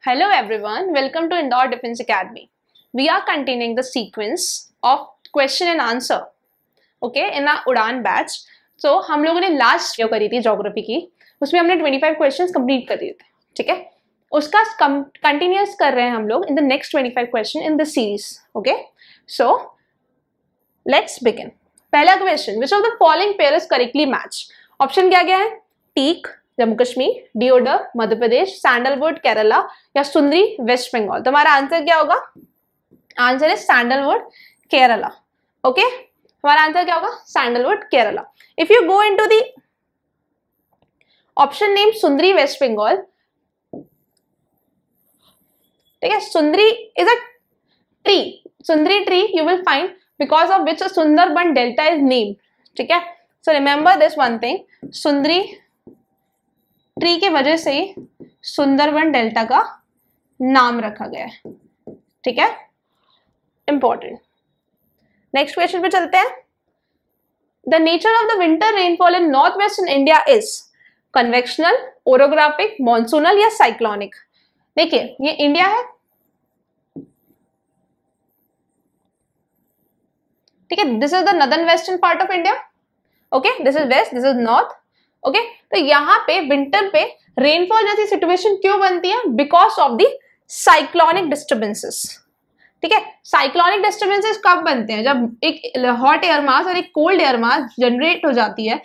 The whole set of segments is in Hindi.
Hello everyone, welcome to Indore Defense Academy. We are continuing the sequence of question and answer, okay, in our उड़ान बैच. So हम लोगों ने लास्ट वीडियो करी थी ज्योग्राफी की, उसमें हमने 25 क्वेश्चंस कंप्लीट कर दिए थे, ठीक है. उसका कंटिन्यूस कर रहे हैं हम लोग in the next 25 question in this series, okay. So let's begin. पहला question, which of the following pair is correctly match. Option क्या क्या है? Teak Jammu Kashmir, deodar Madhya Pradesh, sandalwood Kerala या सुंदरी वेस्ट बंगाल. तुम्हारा आंसर क्या होगा? Answer is sandalwood Kerala, okay. हमारा आंसर क्या होगा? Sandalwood Kerala. If you go into the option name sundari west Bengal, ठीक है, सुंदरी is a tree. Sundari tree you will find because of which Sundarban delta is named, ठीक है. So remember this one thing, sundari tree के वजह से ही सुंदरबन डेल्टा का नाम रखा गया है, ठीक है. इंपॉर्टेंट. नेक्स्ट क्वेश्चन पे चलते हैं. The nature of the winter rainfall in north western India is convectional, orographic, monsoonal या साइक्लोनिक. देखिए ये इंडिया है, ठीक है. This is the northern western part of India, okay. This is west, this is north, okay. तो यहाँ पे विंटर पे रेनफॉल जैसी सिचुएशन क्यों बनती है? Because of the cyclonic disturbances, ठीक है. साइक्लोनिक डिस्टर्बेंसेस कब बनते हैं? जब एक हॉट एयर मास और एक कोल्ड एयर मास जनरेट हो जाती है,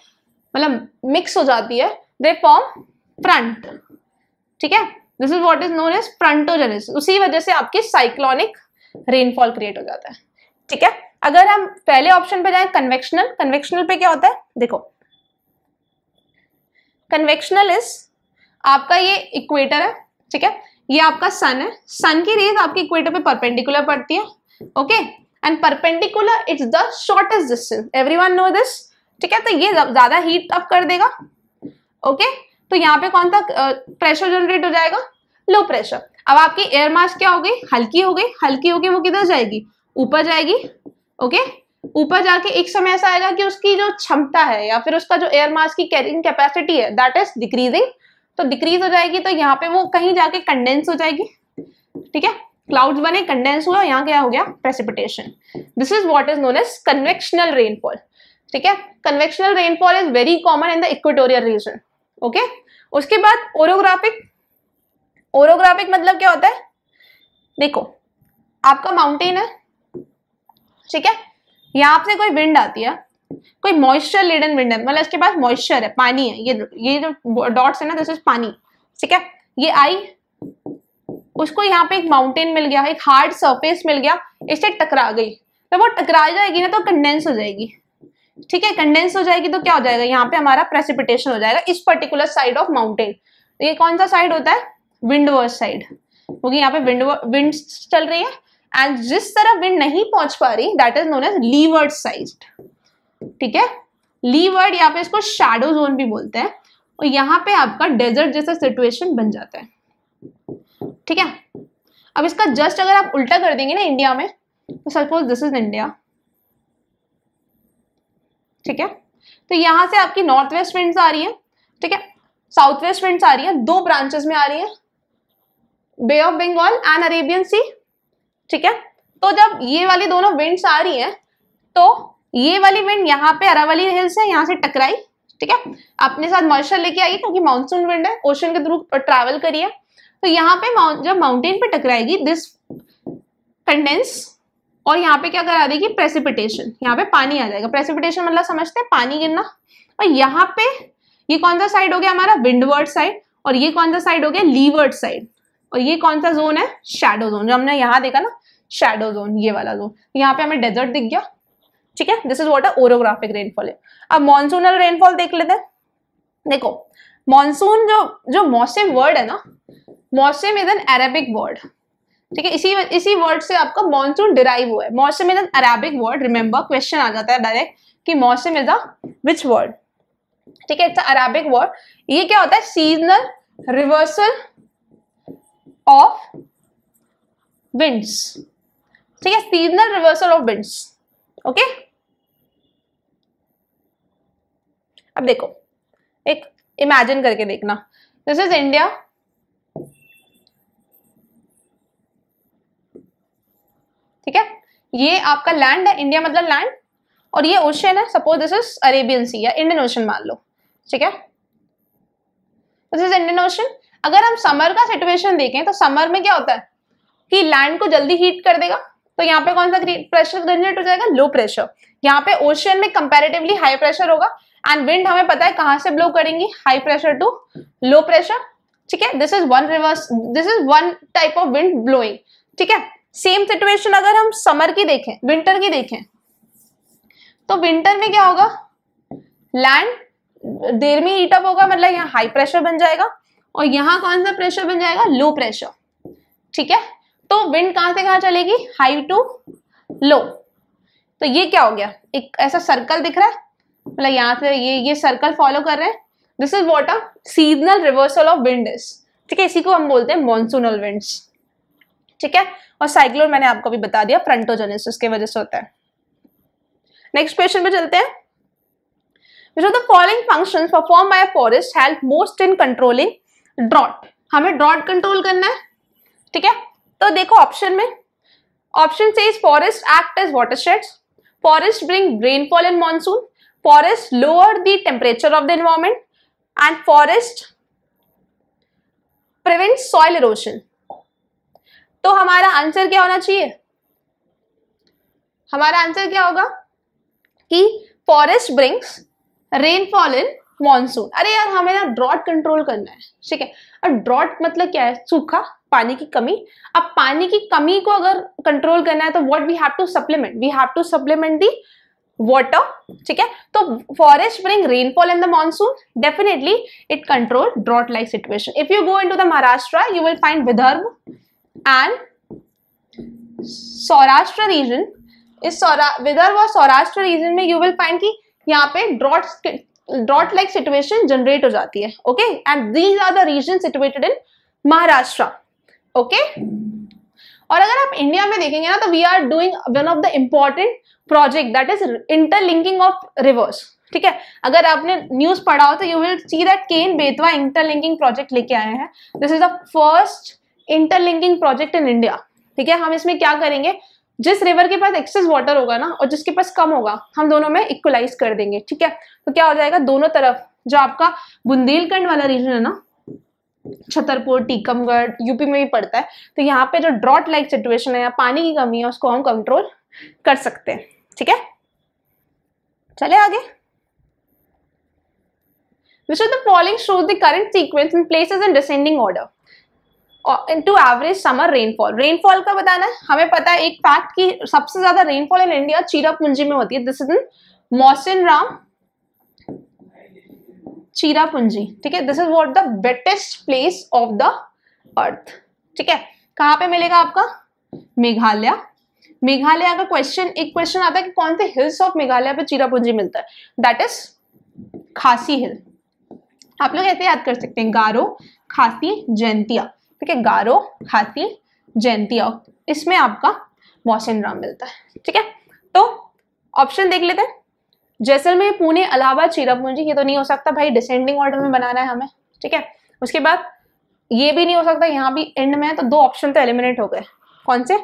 मतलब मिक्स हो जाती है, दे फॉर्म फ्रंट, ठीक है. This is what is known as frontogenesis. उसी वजह से आपकी साइक्लोनिक रेनफॉल क्रिएट हो जाता है, ठीक है. अगर हम पहले ऑप्शन पे जाए कन्वेक्शनल, कन्वेक्शनल पे क्या होता है? देखो, कन्वेक्शनल इज आपका ये इक्वेटर है, ठीक है. ये आपका सन है, सन की रेज आपके इक्वेटर पे परपेंडिकुलर पड़ती है, okay. And perpendicular it's the shortest distance, everyone know this, ठीक है. तो ये ज्यादा हीट अप कर देगा, ओके. तो यहाँ पे कौन सा प्रेशर जनरेट हो जाएगा? Low pressure. अब आपकी एयर मास क्या हो गई? हल्की हो गई. हल्की होगी वो किधर जाएगी? ऊपर जाएगी, ओके. ऊपर जाके एक समय ऐसा आएगा कि उसकी जो क्षमता है या फिर उसका जो एयर मास की कैरिंग कैपेसिटी है दैट इज डिक्रीजिंग. तो डिक्रीज हो जाएगी, तो यहाँ पे वो कहीं जाके कंडेंस हो जाएगी, ठीक है. क्लाउड्स बने, कंडेंस हुआ, यहाँ क्या हो गया? Precipitation. This is what is known as convectional rainfall, ठीक है. Convectional rainfall is very common in the equatorial region, okay. उसके बाद ओरोग्राफिक. ओरोग्राफिक मतलब क्या होता है? देखो, आपका माउंटेन है, ठीक है. यहाँ से कोई विंड आती है, कोई मॉइस्चर लेडन विंड है, मतलब इसके पास मॉइस्चर है, पानी है. ये जो डॉट्स है ना, दिस इज पानी, ठीक है. ये आई, उसको यहाँ पे एक माउंटेन मिल गया, एक हार्ड सरफेस मिल गया, इससे टकरा गई. तो वो टकरा जाएगी ना तो कंडेंस हो जाएगी, ठीक है. कंडेंस हो जाएगी तो क्या हो जाएगा? यहाँ पे हमारा प्रेसिपिटेशन हो जाएगा इस पर्टिकुलर साइड ऑफ माउंटेन. ये कौन सा साइड होता है? विंडवर्स साइड, क्योंकि यहाँ पे विंड चल रही है. एंड जिस तरह विंड नहीं पहुंच पा रही that is known as leeward side, ठीक है. लीवर्ड, यहाँ पे इसको शैडो जोन भी बोलते हैं. और यहाँ पे आपका डेजर्ट जैसा सिचुएशन बन जाता है, ठीक है. अब इसका जस्ट अगर आप उल्टा कर देंगे ना इंडिया में, तो सपोज दिस इज इंडिया, ठीक है. तो यहां से आपकी नॉर्थ वेस्ट विंड्स आ रही है, ठीक है. साउथ वेस्ट विंड्स आ रही है, दो ब्रांचेस में आ रही है, बे ऑफ बंगाल एंड अरेबियन सी, ठीक है. तो जब ये वाली दोनों विंड्स आ रही हैं, तो ये वाली विंड यहाँ पे अरावली हिल्स है, यहाँ से टकराई, ठीक है. अपने साथ मॉइस्चर लेके आई क्योंकि मानसून विंड है, ओशन के थ्रू ट्रैवल करी है. तो यहाँ पे जब माउंटेन पे टकराएगी दिस कंडेंस, और यहाँ पे क्या करा देगी? प्रेसिपिटेशन. यहाँ पे पानी आ जाएगा. प्रेसिपिटेशन मतलब समझते हैं पानी गिरना. और यहाँ पे ये कौन सा साइड हो गया हमारा? Windward side. और ये कौन सा साइड हो गया? Levered side. और ये कौन सा जोन है? Shadow zone. जो हमने यहाँ देखा ना, शैडो जोन, ये वाला जोन. यहाँ पे हमें डेजर्ट दिख गया, ठीक है. This is what a orographic rainfall है. अब मॉनसूनल रेनफॉल देख लेते हैं. देखो, मॉनसून जो मौसम वर्ड है ना, मौसम इज एन अरेबिक वर्ड, ठीक है. इसी वर्ड से आपका मॉनसून डिराइव हुआ है. Mausam is an Arabic word. Remember, question आ जाता है डायरेक्ट कि मौसम इज अ विच वर्ड, ठीक है. It's Arabic word. ये क्या होता है? सीजनल रिवर्सल ऑफ विंड्स, ठीक है. Seasonal reversal of winds, okay. अब देखो, एक इमेजिन करके देखना. दिस इज इंडिया, ठीक है, ये आपका लैंड है, इंडिया मतलब लैंड, और ये ओशन है, सपोज दिस इज अरेबियन सी या इंडियन ओशन मान लो, ठीक है, दिस इज इंडियन ओशन। अगर हम समर का सिचुएशन देखें तो समर में क्या होता है कि लैंड को जल्दी हीट कर देगा, तो यहाँ पे कौन सा प्रेशर जनरेट हो जाएगा, लो प्रेशर। यहाँ पे ओशन में कंपैरेटिवली हाई प्रेशर होगा, एंड विंड हमें पता है कहां से ब्लो करेंगी, high pressure to low pressure, ठीक है। This is one type of wind blowing, ठीक है। सेम सिचुएशन अगर हम समर की देखें, विंटर की देखें, तो विंटर में क्या होगा, लैंड देर में हीट अप होगा, मतलब यहाँ हाई प्रेशर बन जाएगा, और यहाँ कौन सा प्रेशर बन जाएगा, लो प्रेशर, ठीक है। तो विंड कहां से कहां चलेगी, हाई टू लो। तो ये क्या हो गया, एक ऐसा सर्कल दिख रहा है, मतलब यहाँ से ये सर्कल फॉलो कर रहे हैं। This is what a seasonal reversal of wind is, ठीक है। इसी को हम बोलते हैं मॉनसूनल विंड्स, ठीक है। और साइक्लोन मैंने आपको भी बता दिया, फ्रंटोजेनेसिस की वजह से होता है। नेक्स्ट क्वेश्चन पे चलते हैं। Which of the following functions performed by a forest help most in controlling drought? हमें ड्रॉट कंट्रोल करना है, ठीक है। तो देखो ऑप्शन में, option says forest act as watersheds, forest bring rainfall in monsoon, forest lower the temperature of the environment, and forest prevent soil erosion. तो हमारा आंसर क्या होना चाहिए, हमारा आंसर क्या होगा कि forest brings rainfall in monsoon. अरे यार हमें ना ड्रॉट कंट्रोल करना है, ठीक है। और ड्रॉट मतलब क्या है, सूखा, पानी की कमी। अब पानी की कमी को अगर कंट्रोल करना है तो what we have to supplement, we have to supplement the water, ठीक है। तो forest bring rainfall in the monsoon, definitely it control drought like situation. If you go into the Maharashtra you will find Vidarbha and Saurashtra region, इस विदर्भ और सौराष्ट्र रीजन में यू विल फाइंड कि यहाँ पे ड्रॉट लाइक सिचुएशन जनरेट हो जाती है, okay. And these are the region situated in Maharashtra, okay. और अगर आप इंडिया में देखेंगे ना तो we are doing one of the important project that is interlinking of rivers, ठीक है। अगर आपने न्यूज पढ़ा हो तो you will see that Ken Betwa interlinking project लेके आए हैं। This is the first interlinking project in India, ठीक है। हम इसमें क्या करेंगे, जिस रिवर के पास एक्सेस वाटर होगा ना और जिसके पास कम होगा, हम दोनों में इक्वलाइज कर देंगे, ठीक है। तो क्या हो जाएगा, दोनों तरफ जो आपका बुंदेलखंड वाला रीजन है ना, छतरपुर, टीकमगढ़, यूपी में भी पड़ता है, तो यहाँ पे जो ड्रॉट लाइक सिचुएशन है या पानी की कमी है उसको हम कंट्रोल कर सकते हैं, ठीक है। चले आगे। Which of the following shows the current sequence in places in descending order to average summer rainfall. Rainfall का बताना है, हमें पता है एक फैक्ट कि सबसे ज्यादा रेनफॉल इन इंडिया चिरापुंजी में होती है। This is in Mawsynram Cherrapunji, ठीक है। This is what the wettest place of the earth, ठीक है। कहाँ पे मिलेगा आपका, मेघालय। मेघालय का क्वेश्चन, एक क्वेश्चन आता है कि कौन से हिल्स ऑफ मेघालय पे चिरापुंजी मिलता है, दैट इज खासी हिल। आप लोग ऐसे याद कर सकते हैं, गारो, खासी, जैंतिया, ठीक है। गारो, खासी, जैंतिया, इसमें आपका मौसिनराम मिलता है, ठीक है। तो ऑप्शन देख लेते हैं, जैसलमेर, पुणे, इलाहाबाद, चिरापुंजी। ये तो नहीं हो सकता भाई, डिसेंडिंग ऑर्डर में बनाना है हमें, ठीक है। उसके बाद ये भी नहीं हो सकता, यहाँ भी एंड में है, तो दो ऑप्शन तो एलिमिनेट हो गए। कौन से,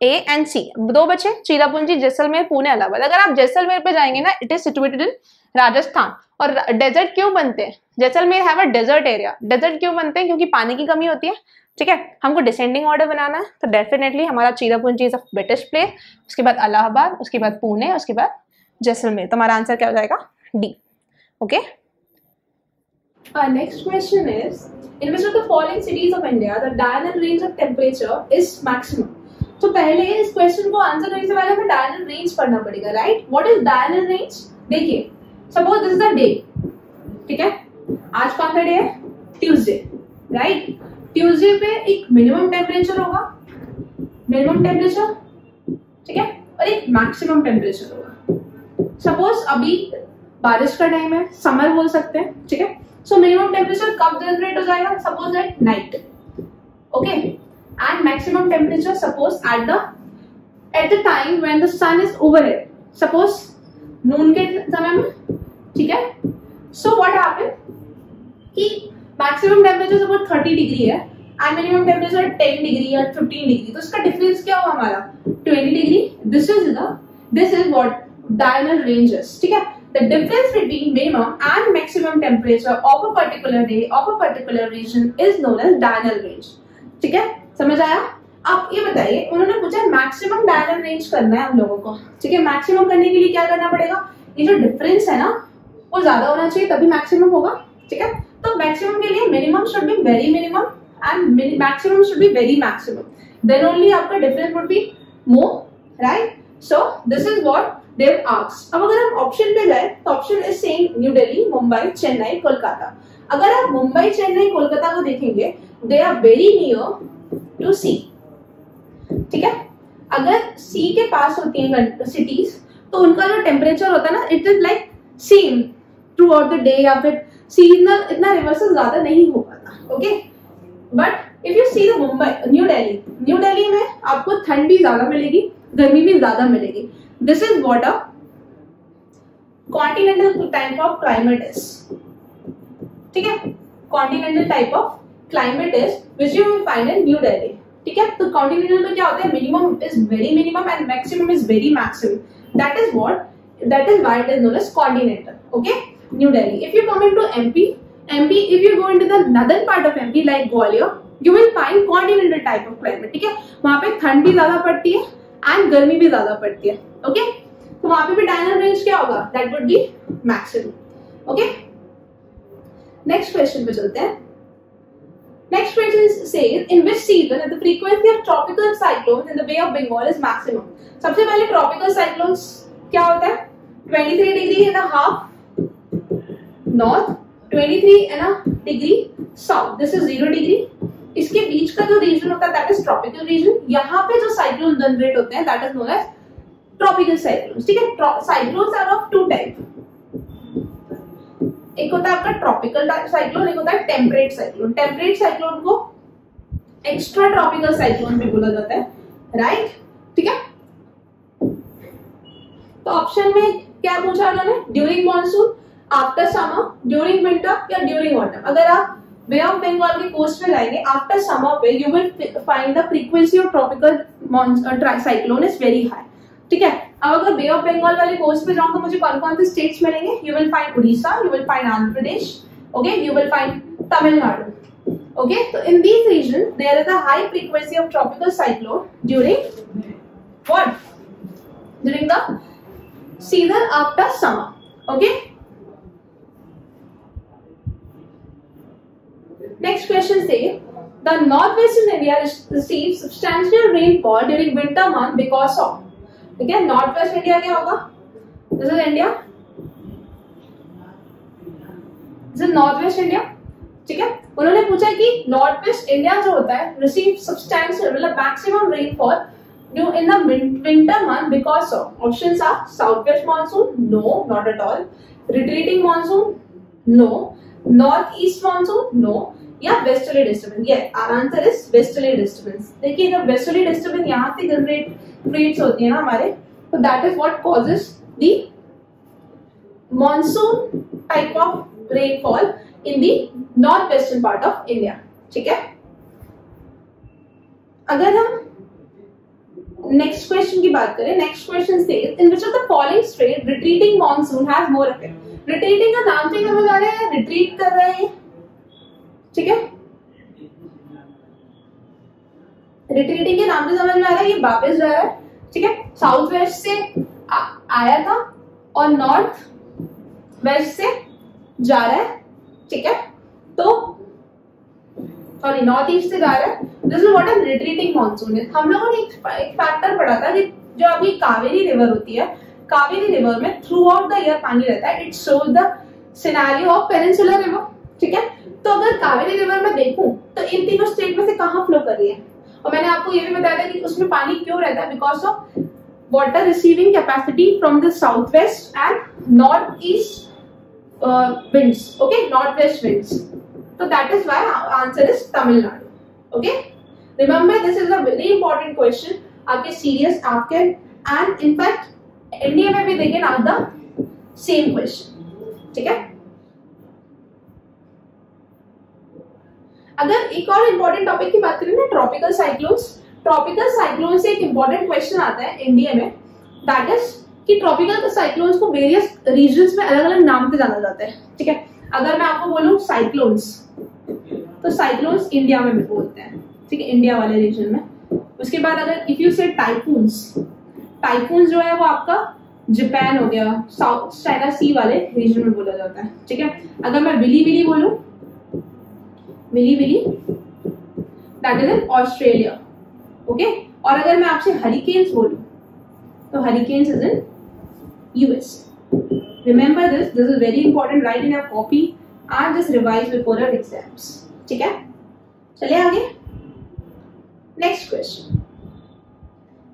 ए एंड सी, दो बचे, चिरापुंजी, जैसलमेर, पुणे, इलाहाबाद। अगर आप जैसलमेर पे जाएंगे ना, it is situated in Rajasthan. और डेजर्ट क्यों बनते हैं, Jaisalmer have a desert area. Desert क्यों बनते हैं, क्योंकि पानी की कमी होती है, ठीक है। हमको डिसेंडिंग ऑर्डर बनाना है, तो डेफिनेटली हमारा चिरापुंजी इज अ बेटेस्ट प्लेस, उसके बाद इलाहाबाद, उसके बाद पुणे, उसके बाद जैसलमेर। तो हमारा आंसर क्या हो जाएगा, D, okay. Next question is, in which of the following cities of India the diurnal range of temperature is maximum. तो पहले इस क्वेश्चन को आंसर करने से पहले हमें डायनल रेंज पढ़ना पड़ेगा, राइट। व्हाट इज डायनल रेंज, देखिए suppose this is the day, ठीक है। आज कौन सा डे है, ट्यूसडे, राइट। ट्यूसडे पे एक मिनिमम टेम्परेचर होगा, मिनिमम टेम्परेचर, ठीक है, और एक मैक्सिमम टेम्परेचर होगा। सपोज अभी बारिश का टाइम है, समर बोल सकते हैं, ठीक है। सो मिनिमम टेम्परेचर कब जनरेट हो जाएगा, suppose at night, okay. And maximum temperature suppose at the time when the sun is overhead, suppose noon के समय में, ठीक है। सो व्हाट हैपन कि मैक्सिमम टेम्परेचर सपोज 30 डिग्री है एंड मिनिमम टेम्परेचर 10 डिग्री या 15 डिग्री, तो इसका डिफरेंस क्या हुआ हमारा 20 degree. This is what diurnal range is. ठीक है, the difference between minimum and maximum temperature of a particular day of a particular region is known as diurnal range. ठीक है, समझ आया. अब ये बताइए, उन्होंने पूछा मैक्सिमम डायurnal रेंज करना है हम लोगों को. ठीक है, मैक्सिमम करने के लिए क्या करना पड़ेगा, ये जो डिफरेंस है ना वो ज्यादा होना चाहिए तभी मैक्सिमम होगा. ठीक है, तो मैक्सिमम के लिए minimum should be very minimum and maximum should be very maximum, then only आपका difference would be more, right. So this is what They've asked. अब अगर हम ऑप्शन पे जाए तो option is saying New Delhi, Mumbai, Chennai, Kolkata. अगर आप मुंबई, चेन्नई, कोलकाता को देखेंगे, they are very near to sea. ठीक है, अगर सी के पास होती हैं सिटीज तो उनका जो टेम्परेचर होता है ना, it is like same through out the day, या फिर इतना रिवर्सल ज्यादा नहीं हो पाता. Okay, but if you see the Mumbai, new Delhi में आपको ठंड भी ज्यादा मिलेगी, गर्मी भी ज्यादा मिलेगी. This is what a continental type of climate is. ठीक है, continental type of climate is which you will find in New Delhi. ठीक है, तो continental में क्या होता है, minimum is very minimum and maximum is very maximum. That is why it is known as continental. Okay, New Delhi. If you come into MP, if you go into the northern part of MP like Gwalior, you will find continental type of climate. ठीक है, वहां पे ठंड भी ज्यादा पड़ती है एंड गर्मी भी ज्यादा पड़ती है. ओके, तो वहां पे भी डायurnal रेंज क्या होगा, that would be maximum. Okay, next question पे चलते हैं. Next question says in which season the frequency of tropical cyclones in the bay of Bengal is maximum. सबसे पहले ट्रॉपिकल साइक्लोन्स क्या होता है, 23 degree and half north, 23 and degree south, this is 0 degree. इसके बीच का जो रीजन होता है दैट इज ट्रॉपिकल रीजन. यहाँ पे जो साइक्लोन जनरेट होते हैं that is known as tropical cyclones. ठीक है, cyclones are of two type. एक होता है आपका ट्रॉपिकल साइक्लोन, एक होता है टेम्परेट साइक्लोन. टेम्परेट साइक्लोन को एक्स्ट्रा ट्रॉपिकल साइक्लोन भी बोला जाता है, राइट. ठीक है, तो ऑप्शन में क्या पूछा उन्होंने, during monsoon, after summer, during winter या ड्यूरिंग ऑटम. अगर आप बे ऑफ बंगाल के कोस्ट में जाएंगे आफ्टर समर पे, you will find the frequency of tropical cyclone is very high. ठीक है, अब अगर बे ऑफ बंगाल वाले कोस्ट पे जाऊं तो मुझे कौन कौन से स्टेट्स मिलेंगे, you will find Orissa, you will find Andhra Pradesh, okay, you will find Tamil Nadu. Okay, तो in these region there is a high frequency of tropical cyclone during what, during the season after summer. Okay, next question say the northwestern India receives substantial rainfall during winter month because of. ठीक है, नॉर्थ वेस्ट इंडिया क्या होगा, this is India, this is north west India. ठीक है, उन्होंने पूछा कि नॉर्थ वेस्ट इंडिया जो होता है रिसीव सब्सटैंशियल मतलब maximum rainfall in the winter month because of. Options are south west monsoon, no not at all, retreating monsoon, no, north east monsoon, no, या वेस्टर्ली डिस्टर्बेंस. ये our answer is westerly disturbance. देखिए जब वेस्टर्ली डिस्टर्बेंस यहाँ से जनरेट क्रिएट्स होती है ना हमारे, तो that is what causes the monsoon type of rainfall in the north western part of India. ठीक है, अगर हम नेक्स्ट क्वेश्चन की बात करें, next question says in which of the following state retreating monsoon has more effect. Retreating का नाम से समझ आ रहा है, रिट्रीट कर रहे हैं. ठीक है, रिट्रीटिंग के नाम से समझ में आ रहा है ये वापस जा रहा है. ठीक है, साउथ वेस्ट से आया था और नॉर्थ वेस्ट से जा रहा है. ठीक है, तो सॉरी नॉर्थ ईस्ट से जा रहा है. This is what a retreating monsoon है. हम लोगों ने एक फैक्टर पढ़ा था कि जो अभी कावेरी रिवर होती है, कावेरी रिवर में थ्रू आउट द ईयर पानी रहता है. It shows the scenario of peninsular river. ठीक है, तो अगर कावेरी रिवर में देखूं तो इन तीनों स्टेट में से कहां फ्लो कर रही है, और मैंने आपको ये भी बताया था कि उसमें पानी क्यों रहता है, because of water receiving capacity from the south west and north east winds. Okay, north west winds. तो that is why answer is Tamil Nadu. Okay, remember this is a very important question आपके सीरियस आपके एंड इनफैक्ट एनडीए में भी देखें ना द सेम क्वेश्चन. ठीक है, अगर एक और इम्पोर्टेंट टॉपिक की बात करें ना, ट्रॉपिकल साइक्लोन्स, ट्रॉपिकल साइक्लोन से एक इम्पोर्टेंट क्वेश्चन आता है इंडिया में, दैट इज कि ट्रॉपिकल साइक्लोन्स को वेरियस रीजन्स में अलग अलग नाम से जाना जाता है, ठीक है। अगर मैं आपको बोलूं साइक्लोन्स, तो साइक्लोन्स इंडिया में भी बोलते हैं, ठीक है, इंडिया वाले रीजन में। उसके बाद अगर इफ यू से टाइफून्स, टाइफून्स जो है वो आपका जापान हो गया, साउथ चाइना सी वाले रीजन में बोला जाता है, ठीक है। अगर मैं विली विली बोलूं, willy willy that is in Australia, okay. और अगर मैं आपसे हरिकेन्स बोलूं, तो hurricanes is in US. Remember this is very important, write in your copy and just revise before your exams, ठीक है। चलिए आगे, नेक्स्ट क्वेश्चन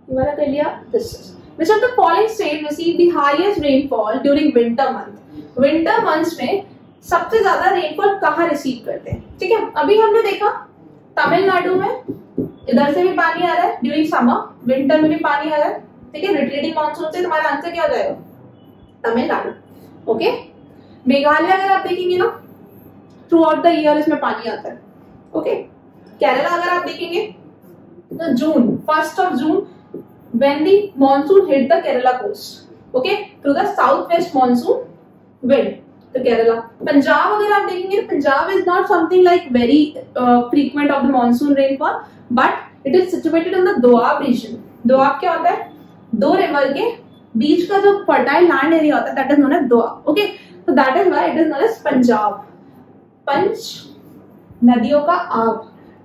हमारा कर लिया। This Which of the following states receive the highest rainfall during winter month? Winter months में सबसे ज्यादा रेनफॉल कहाँ रिसीव करते हैं, ठीक है। अभी हमने देखा तमिलनाडु में, इधर से भी पानी आ रहा है ड्यूरिंग समर, विंटर में भी पानी आ रहा है, ठीक है। रिट्रीटिंग मानसून से तुम्हारा आंसर क्या हो जाएगा, तमिलनाडु, ओके। मेघालय अगर आप देखेंगे ना, थ्रू आउट द ईयर इसमें पानी आता है, ओके। केरला अगर आप देखेंगे तो जून, 1st of June when the monsoon hit the Kerala coast, okay, through the southwest monsoon wind to Kerala. Punjab अगर आप देखेंगे, Punjab is not something like very frequent of the monsoon rainfall, but it is situated in the Doab region. Doab क्या होता है, दो रिवर के बीच का जो फर्टाइल लैंड एरिया होता है, that is known as Doab, okay. So that is why it is known as Punjab. पंच नदियों का आब,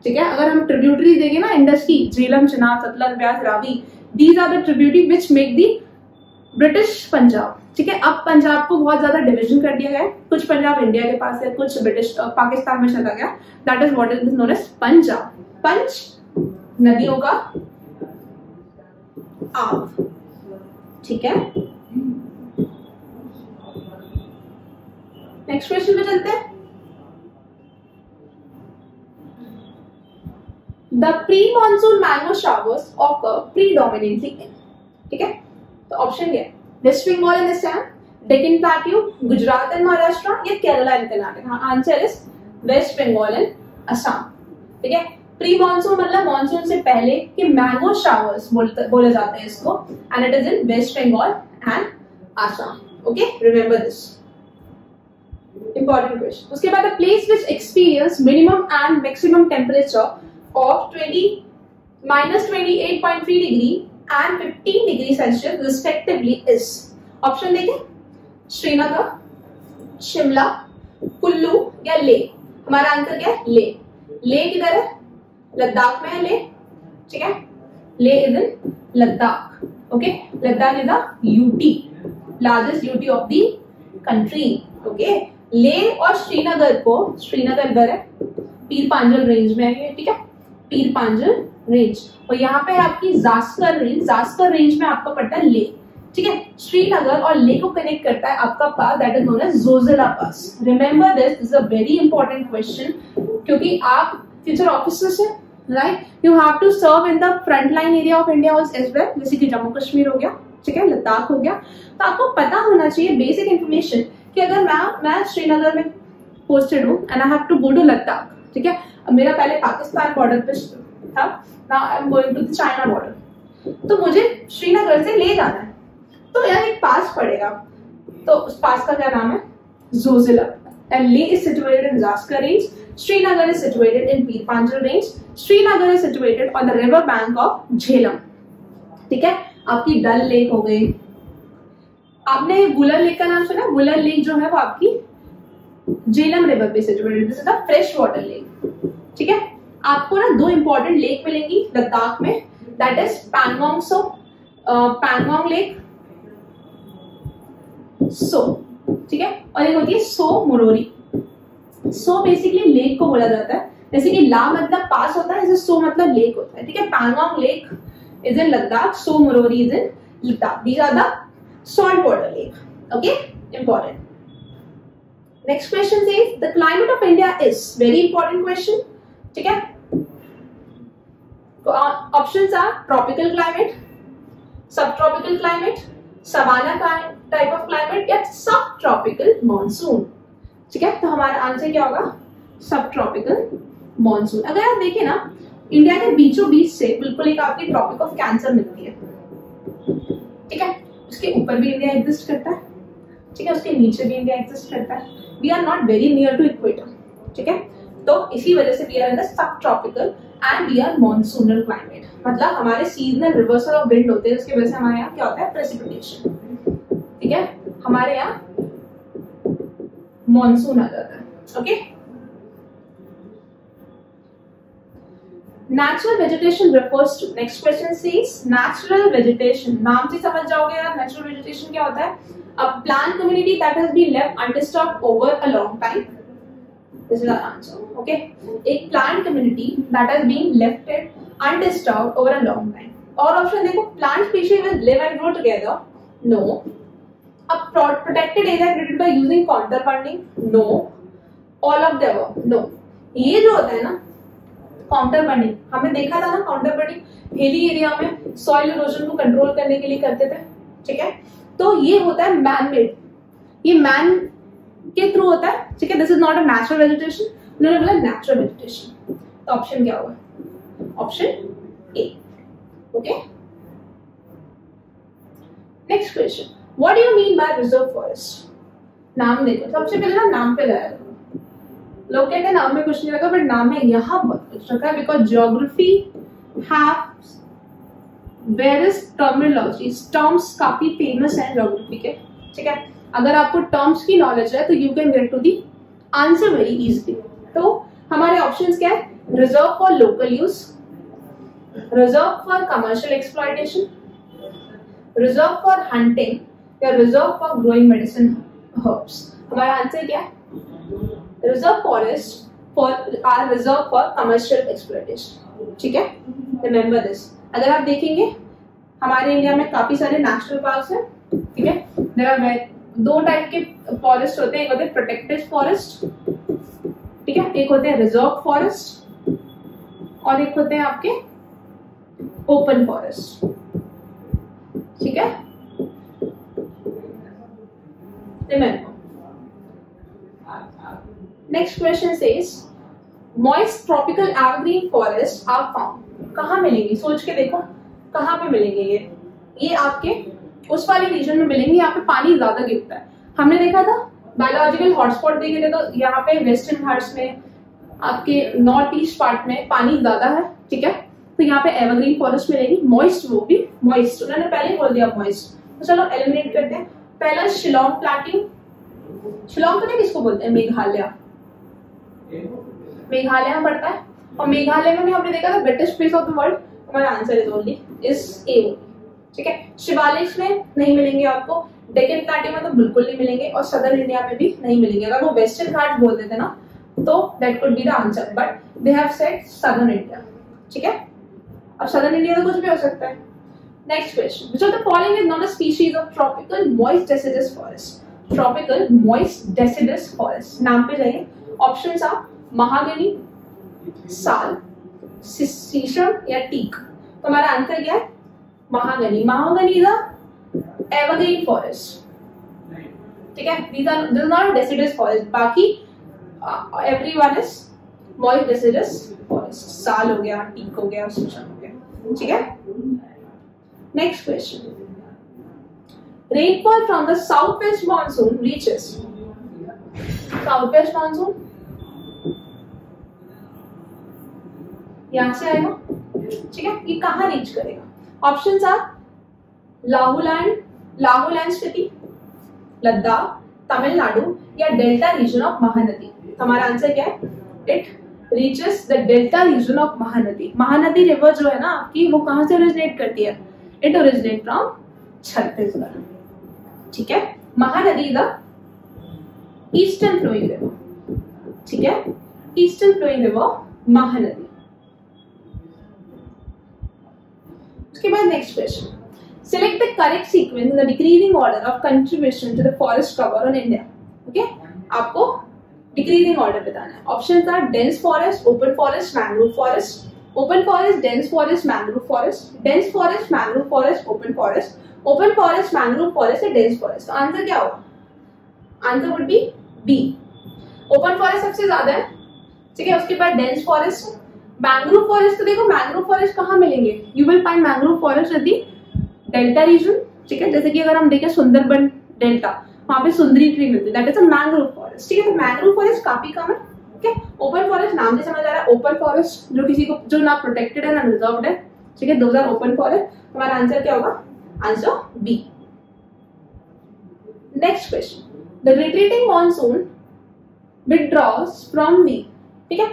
ठीक है। अगर हम ट्रिब्यूटरी देखें ना इंडस की, Jhelum, Chenab, Sutlej, Beas, Ravi, these are the tributary which make the British Punjab, ठीक है। अब पंजाब को बहुत ज्यादा डिवीजन कर दिया गया है, कुछ पंजाब इंडिया के पास है, कुछ ब्रिटिश पाकिस्तान में चला गया, that is what is known as Punjab, पंच नदियों का आब, ठीक है। नेक्स्ट क्वेश्चन पे चलते हैं। The pre-monsoon mango showers occur predominantly in, ठीक है। तो ऑप्शन क्या है, west Bengal and Assam, Deccan plateau, Gujarat and Maharashtra, या केरला एंड कर्नाटक। हाँ, answer is west Bengal and Assam, ठीक है। प्री मानसून मतलब मानसून से पहले कि मैंगो शावर्स बोले जाते हैं इसको, and it is in west Bengal and Assam, okay. Remember this important question. उसके बाद place which experience minimum and maximum temperature of -28.3 degree and 15 degree Celsius respectively is, option देखें, श्रीनगर, शिमला, कुल्लू या ले। हमारा आंसर क्या है, ले। ले किधर है, लद्दाख में है ले, ठीक है। ले is in Ladakh, okay. Ladakh is the UT, largest UT of the country, okay. ले और श्रीनगर को, श्रीनगर इधर है, पीर पांजल रेंज में है, ठीक है, पीर पांजल रेंज। और यहाँ पे आपकी जास्कर रेंज, जास्कर रेंज में आपका पड़ता है ले, ठीक है। श्रीनगर और ले को कनेक्ट करता है आपका pass, that is known as Zojila pass. Remember this is a very important question, क्योंकि आप फ्यूचर ऑफिसर्स हैं, right. You have to serve in the front line area of India as well, जैसे कि जम्मू कश्मीर हो गया, ठीक है, लद्दाख हो गया। तो आपको पता होना चाहिए बेसिक इन्फॉर्मेशन कि अगर मैं श्रीनगर में पोस्टेड हूँ and I have to go to Ladakh, ठीक है। अब मेरा पहले पाकिस्तान बॉर्डर पे था, now I am going to the China border, तो मुझे श्रीनगर से ले जाना है, तो यार एक पास पड़ेगा, तो उस पास का क्या नाम है, Zojila. And Leh is situated in Zanskar range, Srinagar is situated in Pir Panjal range, Srinagar is situated on the river bank of Jhelum, ठीक है। आपकी डल लेक हो गई, आपने वुलर लेक का नाम सुना, वुलर लेक जो है वो आपकी झेलम रिवर पे situated, this is the fresh water lake, ठीक है। आपको ना दो इंपॉर्टेंट लेक मिलेंगी लद्दाख में, that is Pangong Tso, Pangong lake, so, ठीक है, और एक होती है Tso Moriri. So basically lake को बोला जाता है, जैसे कि ला मतलब पास होता है, जैसे सो मतलब लेक होता है, ठीक है। Pangong lake is in Ladakh, Tso Moriri is in Ladakh, these are the salt water lake, okay, important. Next question says the climate of India is, very important question, ठीक है। तो options are tropical climate, subtropical climate, savanna type of climate या subtropical monsoon, ठीक है। तो हमारा आंसर क्या होगा, subtropical मॉनसून। अगर आप देखें ना, इंडिया के बीचों बीच से बिल्कुल एक आपकी ट्रॉपिक ऑफ कैंसर मिलती है, ठीक है। उसके ऊपर भी इंडिया एग्जिस्ट करता है, ठीक है, उसके नीचे भी इंडिया एग्जिस्ट करता है। We are not very near to equator, ठीक है। तो इसी वजह से we are in the sub tropical and we are monsoonal climate, मतलब हमारे सीजनल रिवर्सल ऑफ विंड होते हैं, उसकी वजह से हमारे यहाँ क्या होता है, प्रेसिपिटेशन, ठीक है, हमारे यहाँ मॉनसून आ जाता है। Okay, natural vegetation refers to, next question says natural vegetation, नाम से समझ जाओगे आप नेचुरल वेजिटेशन क्या होता है। A plant community that has been left undisturbed over a long time. This is our answer. Okay, a plant community that has been left undisturbed over a long time. और ऑप्शन देखो, plant species will live and grow together. No. A protected area created by using counter burning. No. All of the above. No. ये जो होता है ना काउंटर बर्निंग, हमने देखा था ना, काउंटर बर्निंग हिली एरिया में सॉइल इरोजन को कंट्रोल करने के लिए करते थे, ठीक है। तो ये होता है मैन मेड, ये मैन के थ्रू होता है, ठीक है। This is not a natural vegetation, उन्होंने बोला नेचुरल वेजिटेशन। तो ऑप्शन क्या होगा, option A. Okay, next question, what do you mean by reserve forest. नाम देखो, सबसे पहले ना नाम पे लगाया, लोग कहते हैं नाम में कुछ नहीं लगा, बट नाम में यहाँ बहुत कुछ रखा है, because geography have various terminologies, terms काफी फेमस है ज्योग्राफी के, ठीक है। अगर आपको टर्म्स की नॉलेज है तो you can get to the answer very easily. तो हमारे ऑप्शंस क्या है, reserve for local use, reserve for commercial exploitation, reserve for hunting या reserve for growing medicine herbs. हमारा आंसर क्या है, reserve forest for or reserve for commercial exploitation, ठीक है। Remember this. अगर आप देखेंगे हमारे इंडिया में काफी सारे नेशनल पार्क्स हैं, ठीक है। देयर आर दो टाइप के फॉरेस्ट होते हैं, एक होते हैं प्रोटेक्टेड फॉरेस्ट, ठीक है, एक होते हैं रिजर्व फॉरेस्ट और एक होते हैं आपके ओपन फॉरेस्ट, ठीक है। Remember, next question says moist tropical evergreen forest are found. कहाँ मिलेंगी, सोच के देखो कहाँ पे मिलेंगे ये आपके उस वाले रीजन में मिलेंगे, यहाँ पे पानी ज्यादा गिरता है। हमने देखा था बायोलॉजिकल हॉटस्पॉट देखे थे, तो यहाँ पे वेस्टर्न घाट्स में आपके नॉर्थ ईस्ट पार्ट में पानी ज्यादा है, ठीक है। तो यहाँ पे एवरग्रीन फॉरेस्ट मिलेगी, मॉइस्ट, वो भी मॉइस्ट, उन्होंने पहले ही बोल दिया मॉइस्ट। तो चलो एलिमिनेट करते हैं। पहला शिलोंग प्लेट्यू, शिलोंग पता है किसको बोलते हैं, मेघालय, मेघालय में पड़ता है। और मेघालय में भी हमने देखा था wettest place of the world, हमारा answer is only is A, ठीक है। शिवालिक में नहीं मिलेंगे आपको, डेक्कन प्लेट्यू में तो बिल्कुल नहीं मिलेंगे, और सदर्न इंडिया में भी नहीं मिलेंगे। अगर वो वेस्टर्न घाट बोल देते ना तो that could be the answer, but they have said southern India, ठीक है। अब सदर्न इंडिया तो कुछ भी हो सकता है। Next question, which of the following is not a species of tropical moist deciduous forest. Tropical moist deciduous forest, नाम पे जाइए, ऑप्शंस आर महागनी, साल, शीशम या टीक। तो हमारा आंसर क्या है, mahogany. Mahogany is a evergreen forest, ठीक है। This is not a deciduous forest, बाकी everyone is moist deciduous forest. साल हो गया, टीक हो गया, शीशम हो गया, ठीक है। Next question, rainfall from the south west monsoon reaches. South west monsoon यहां से आएगा, ठीक है। ये कहां रीच करेगा, ऑप्शंस आर लाहौल स्पीति, लद्दाख, तमिलनाडु या डेल्टा रीजन ऑफ महानदी। हमारा आंसर क्या है, it reaches the delta region of Mahanadi. Mahanadi river जो है ना आपकी, वो कहां से ओरिजिनेट करती है, इट ओरिजिनेट फ्रॉम छत्तीसगढ़, ठीक है। Mahanadi the eastern flowing river, ठीक है, ईस्टर्न फ्लोइंग रिवर महानदी। उसके बाद next question, select the correct sequence in the decreasing order of contribution to the forest cover on India. Okay, आपको decreasing order बताना है। Options are dense forest, open forest, mangrove forest, open forest, dense forest, mangrove forest, dense forest, mangrove forest, open forest, open forest, mangrove forest या dense forest। तो आंसर क्या होगा, answer would be B। Open forest सबसे ज्यादा है, ठीक है। उसके बाद डेंस फॉरेस्ट, मैंग्रोव फॉरेस्ट। तो देखो मैंग्रोव फॉरेस्ट कहाँ मिलेंगे, you will find mangrove forest at the delta region, ठीक है। जैसे कि अगर हम देखें सुंदरबन डेल्टा, वहां पे सुंदरी ट्री मिलती है, that is a mangrove forest, ठीक है। तो मैंग्रोव फॉरेस्ट काफी कम है, ठीक है। ओपन फॉरेस्ट नाम से समझ आ रहा है, ओपन फॉरेस्ट जो किसी को जो ना प्रोटेक्टेड है ना रिजर्व्ड है, ठीक है, दोज आर ओपन फॉरेस्ट। हमारा आंसर क्या होगा, answer B. Next question, the retreating monsoon withdraws from the, ठीक है।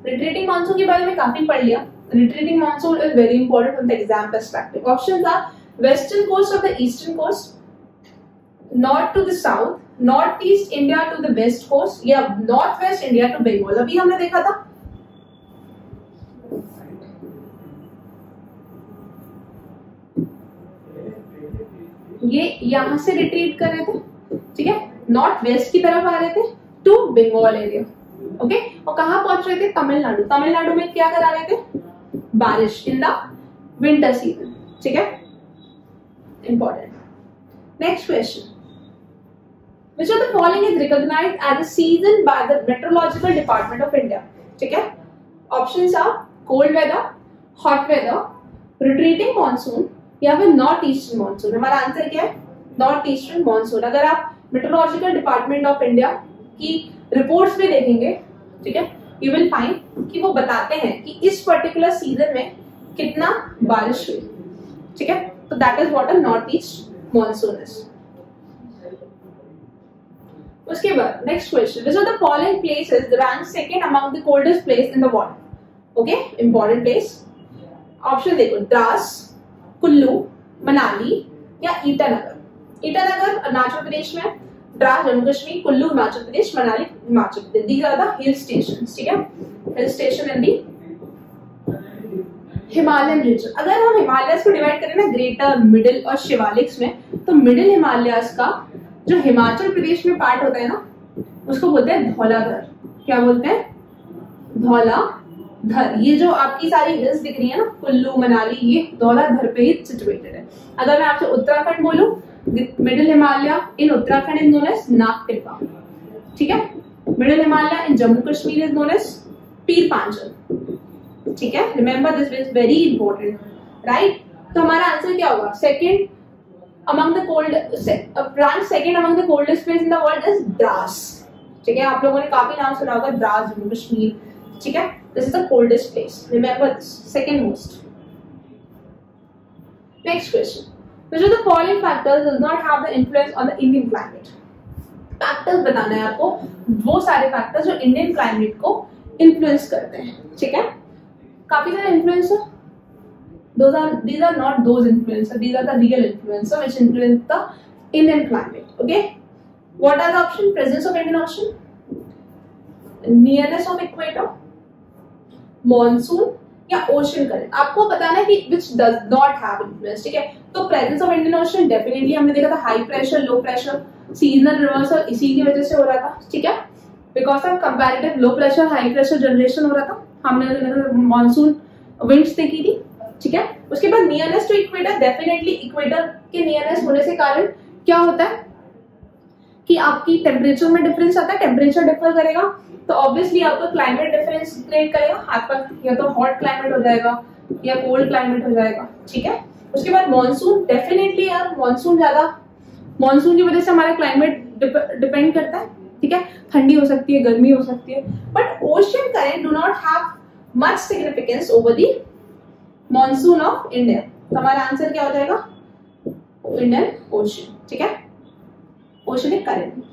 रिट्रीटिंग मॉनसून के बारे में काफी पढ़ लिया। Retreating monsoon is very important from the exam perspective. Options are western coast of the eastern coast, north to the south, north east India to the west coast, या north west India to Bengal. अभी हमने देखा था ये यहां से रिट्रीट कर रहे थे, ठीक है, नॉर्थ वेस्ट की तरफ आ रहे थे टू बंगाल एरिया, ओके। और कहां पहुंच रहे थे, तमिलनाडु। तमिलनाडु में क्या करा रहे थे, बारिश इन द विंटर सीजन, ठीक है, important. Next question, which of the following is recognized as a season by the meteorological department of India, ठीक है। Options are cold weather, hot weather, retreating monsoon, या फिर नॉर्थ ईस्टर्न मॉनसून। हमारा आंसर क्या है, नॉर्थ ईस्टर्न मॉनसून। अगर आप मेट्रोलॉजिकल डिपार्टमेंट ऑफ इंडिया की रिपोर्ट्स में देखेंगे, ठीक है, यू विल फाइंड कि वो बताते हैं कि इस पर्टिकुलर सीजन में कितना बारिश हुई, ठीक है। तो that is what a north east monsoon is. उसके बाद next question, which of the following places rank second among the coldest place in the world, okay, important place. Option देखो, द्रास, कुल्लू, मनाली, या ईटानगर। ईटानगर अरुणाचल प्रदेश में, Dras Jammu Kashmir, Kullu Himachal Pradesh, Manali Himachal Pradesh. These are the hill stations, ठीक है, hill station in the Himalayan region. अगर हम हिमालयस को डिवाइड करें ना ग्रेटर, मिडिल और शिवालिक्स में, तो मिडिल हिमालयस का जो हिमाचल प्रदेश में पार्ट होता है ना, उसको बोलते हैं धौलाधर। क्या बोलते हैं, धौलाधर। ये जो आपकी सारी हिल्स दिख रही है ना, कुल्लू मनाली, ये धौलाधर पे ही सिचुएटेड है। अगर मैं आपसे उत्तराखंड बोलूं, middle Himalaya in Uttarakhand is known as Nagtibba, ठीक है। Middle Himalaya in Jammu Kashmir is known as Pir Panjal, ठीक है। Remember this is very important, right. तो हमारा आंसर क्या होगा, second among the cold, rank second among the coldest place in the world is Dras, ठीक है। आप लोगों ने काफी नाम सुना होगा, द्रास जम्मू कश्मीर, ठीक है। This is the coldest place, remember this, second most. Next question, which of the following factors does not have the influence on the Indian climate? Factors बताना है आपको, वो सारे फैक्टर्स जो इंडियन क्लाइमेट को इन्फ्लुएंस करते हैं, ठीक है। काफी सारे influencer, these are not those influencers, these are the real influencer which influence the Indian climate, okay. What are the options? Presence of Indian Ocean, nearness of equator, monsoon, या ओशन करंट। आपको बताना है कि which does not have influence, ठीक है। तो presence of Indian ocean definitely हमने देखा था, high pressure, low pressure, seasonal reversal इसी की वजह से हो रहा था, ठीक है, because of comparative low pressure high pressure generation हो रहा था। हमने मॉनसून विंड्स देखी थी, ठीक है। उसके बाद nearness to equator, definitely equator के नियरनेस होने से कारण क्या होता है कि आपकी टेम्परेचर में डिफरेंस आता है, टेम्परेचर डिफर करेगा तो ऑब्वियसली आपका क्लाइमेट डिफरेंस क्रिएट करेगा। आपका या तो हॉट क्लाइमेट हो जाएगा या कोल्ड क्लाइमेट हो जाएगा, ठीक है। उसके बाद मॉनसून, डेफिनेटली यार मॉनसून ज्यादा, मॉनसून की वजह से हमारा क्लाइमेट डिपेंड करता है, ठीक है। ठंडी हो सकती है, गर्मी हो सकती है, but ocean current do not have much significance over the monsoon of India. तो हमारा आंसर क्या हो जाएगा, इंडियन ओशन, ठीक है, ओशनिक करंट।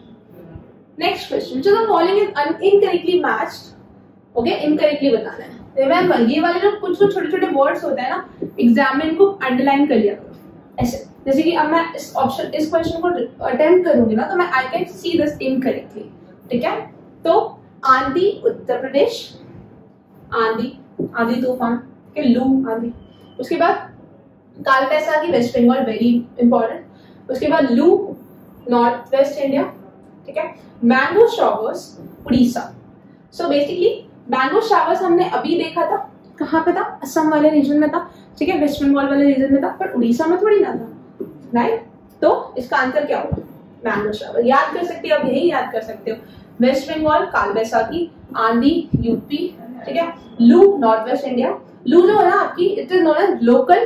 नेक्स्ट क्वेश्चन, जो the following is incorrectly matched, okay, incorrectly बताना है। रिमेंबर ये वाले जो कुछ तो छोटे छोटे वर्ड्स होते हैं ना, एग्जाम में इनको अंडरलाइन कर लिया करो ऐसे। जैसे कि अब मैं इस क्वेश्चन को अटेम्प्ट करूंगी ना, तो मैं I can see this incorrectly, ठीक है। तो आंधी उत्तर प्रदेश, आंधी तूफान के लू आंधी। उसके बाद Kal Baisakhi west Bengal, very important. उसके बाद लू नॉर्थ वेस्ट इंडिया, ठीक है। Mango showers Orissa. So basically mango showers हमने अभी देखा था, कहाँ पे था, असम वाले रीजन में था, ठीक है, वेस्ट बंगाल वाले रीजन में था, पर उड़ीसा में थोड़ी ना था, राइट। तो इसका आंसर क्या होगा, मैंगो शावर। याद कर सकते हो, अब यही याद कर सकते हो, वेस्ट बंगाल काल बैसाखी, आंधी यूपी, ठीक है, लू नॉर्थ वेस्ट इंडिया। लू जो है ना आपकी, it is known as local,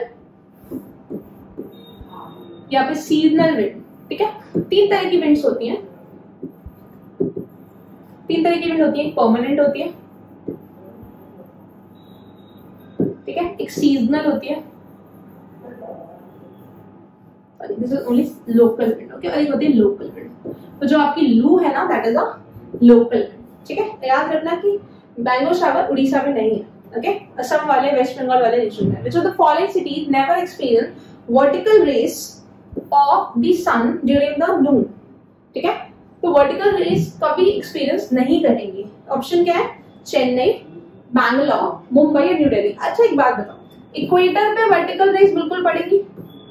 यहाँ पे सीजनल विंड, ठीक है। 3 तरह की विंड्स होती हैं, 3 तरह की विंड होती है, परमानेंट होती है, ठीक है, एक सीजनल होती है, this is only local wind, okay, और एक होती है लोकल विंड। तो जो आपकी लू है ना, that is a local wind, ठीक है। याद रखना कि बैंगलोर शावर उड़ीसा में नहीं है, ओके, असम वाले वेस्ट बंगाल वाले रीजन में। Which of the following cities never experience vertical rays of the sun during the noon, ठीक है। तो वर्टिकल रेस कभी एक्सपीरियंस नहीं करेंगे। ऑप्शन क्या है? चेन्नई, बैंगलोर, मुंबई या न्यू दिल्ली। अच्छा एक बात बताओ, इक्वेटर पे वर्टिकल रेस बिल्कुल पड़ेगी,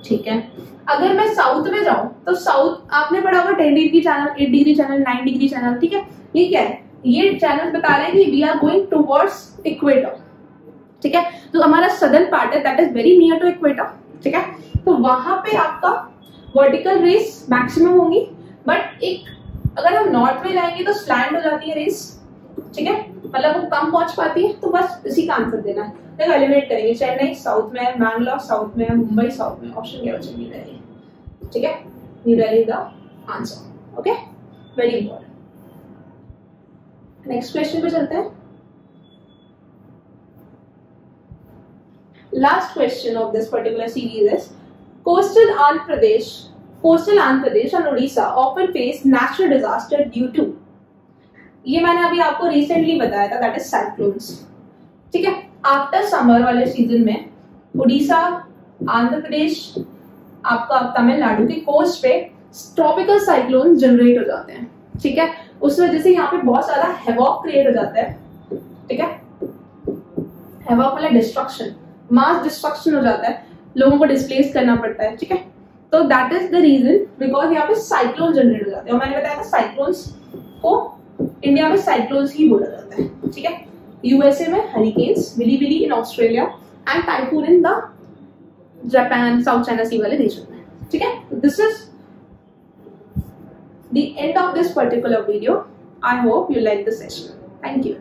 ठीक है। अगर मैं साउथ में जाऊं तो साउथ आपने पढ़ा होगा 10 degree channel, 8 degree channel, 9 degree channel, ठीक है। ये क्या है? ये चैनल बता रहे हैं कि we are going towards equator, ठीक है। तो हमारा सदर्न पार्ट है that is very near to equator, ठीक है। तो वहां पे आपका वर्टिकल रेस मैक्सिमम होंगी, बट एक अगर हम नॉर्थ में जाएंगे तो स्लैंड हो जाती है रेस, ठीक है, मतलब वो कम पहुंच पाती है। तो बस इसी का आंसर देना है, देखो एलिमिनेट करेंगे। चेन्नई साउथ में है, बैंगलोर साउथ में है, मुंबई साउथ में, ऑप्शन क्या बचेगा? न्यू दिल्ली, ठीक है, New Delhi the answer, okay, very important. Next question पे चलते हैं। Last question of this particular series is coastal Andhra Pradesh and Orissa often face natural disaster due to, ये मैंने अभी आपको रिसेंटली बताया था, दैट इज साइक्लोन्स, ठीक है। आफ्टर समर वाले सीजन में उड़ीसा, आंध्र प्रदेश, आपका तमिलनाडु के कोस्ट पे ट्रॉपिकल साइक्लोन जनरेट हो जाते हैं, ठीक है। उस वजह से यहाँ पे बहुत सारा हैवॉक क्रिएट हो जाता है, ठीक है। हैवॉक मतलब डिस्ट्रक्शन, मास डिस्ट्रक्शन हो जाता है, लोगों को डिस्प्लेस करना पड़ता है, ठीक है। तो that is the region because यहाँ पे साइक्लोन जनरेट हो जाते हैं। और मैंने बताया था साइक्लोन्स को इंडिया में साइक्लोन्स ही बोला जाता है, ठीक है। यूएसए में hurricanes, willy in Australia and typhoon in the Japan, south China sea वाले रीजन में, ठीक है। This is the end of this particular video. I hope you like the session. Thank you.